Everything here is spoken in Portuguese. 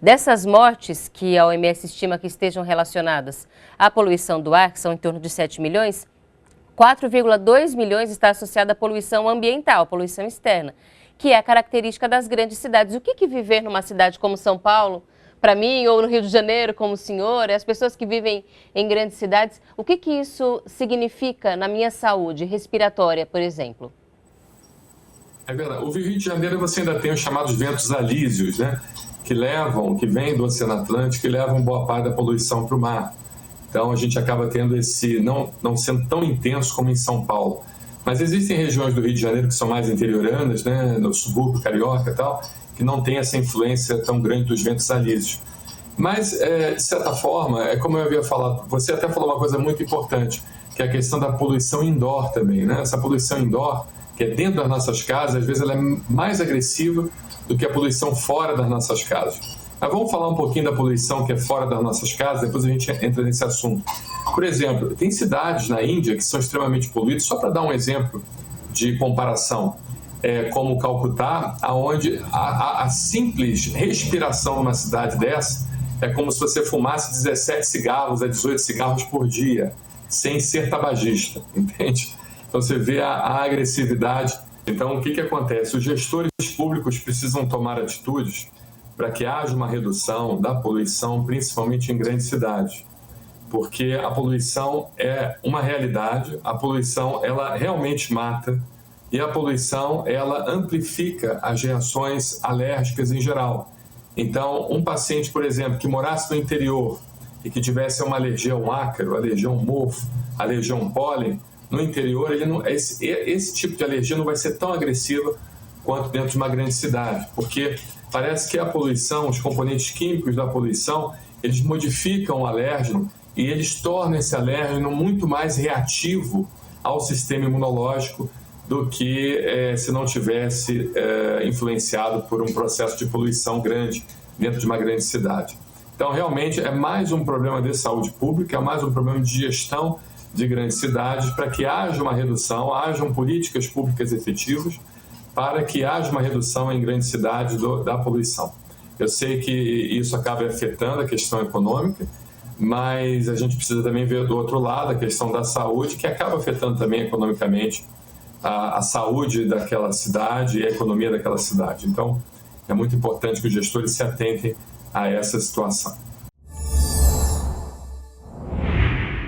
Dessas mortes que a OMS estima que estejam relacionadas à poluição do ar, que são em torno de 7 milhões, 4,2 milhões está associada à poluição ambiental, poluição externa, que é a característica das grandes cidades. O que viver numa cidade como São Paulo, para mim, ou no Rio de Janeiro, como o senhor, as pessoas que vivem em grandes cidades, o que isso significa na minha saúde respiratória, por exemplo? É verdade. O Rio de Janeiro você ainda tem os chamados ventos alísios, né? Que vêm do Oceano Atlântico e levam boa parte da poluição para o mar. Então a gente acaba tendo não sendo tão intenso como em São Paulo. Mas existem regiões do Rio de Janeiro que são mais interioranas, né? No subúrbio carioca e tal, que não tem essa influência tão grande dos ventos alísios. Mas, de certa forma, é como eu havia falado, você até falou uma coisa muito importante, que é a questão da poluição indoor também, né? Essa poluição indoor, que é dentro das nossas casas, às vezes ela é mais agressiva do que a poluição fora das nossas casas. Mas vamos falar um pouquinho da poluição que é fora das nossas casas, depois a gente entra nesse assunto. Por exemplo, tem cidades na Índia que são extremamente poluídas, só para dar um exemplo de comparação, como Calcutá, onde a simples respiração numa cidade dessa é como se você fumasse 17 cigarros a 18 cigarros por dia, sem ser tabagista, entende? Então você vê a agressividade. Então o que acontece? Os gestores públicos precisam tomar atitudes para que haja uma redução da poluição, principalmente em grandes cidades, porque a poluição é uma realidade, a poluição ela realmente mata e a poluição ela amplifica as reações alérgicas em geral. Então, um paciente, por exemplo, que morasse no interior e que tivesse uma alergia ao ácaro, alergia ao mofo, alergia ao pólen, no interior esse tipo de alergia não vai ser tão agressiva quanto dentro de uma grande cidade, porque parece que a poluição, os componentes químicos da poluição, eles modificam o alérgeno e eles tornam esse alérgeno muito mais reativo ao sistema imunológico do que se não tivesse influenciado por um processo de poluição grande dentro de uma grande cidade. Então, realmente, é mais um problema de saúde pública, é mais um problema de gestão de grandes cidades para que haja uma redução, hajam políticas públicas efetivas para que haja uma redução em grandes cidades da poluição. Eu sei que isso acaba afetando a questão econômica, mas a gente precisa também ver do outro lado a questão da saúde, que acaba afetando também economicamente a saúde daquela cidade e a economia daquela cidade. Então, é muito importante que os gestores se atentem a essa situação.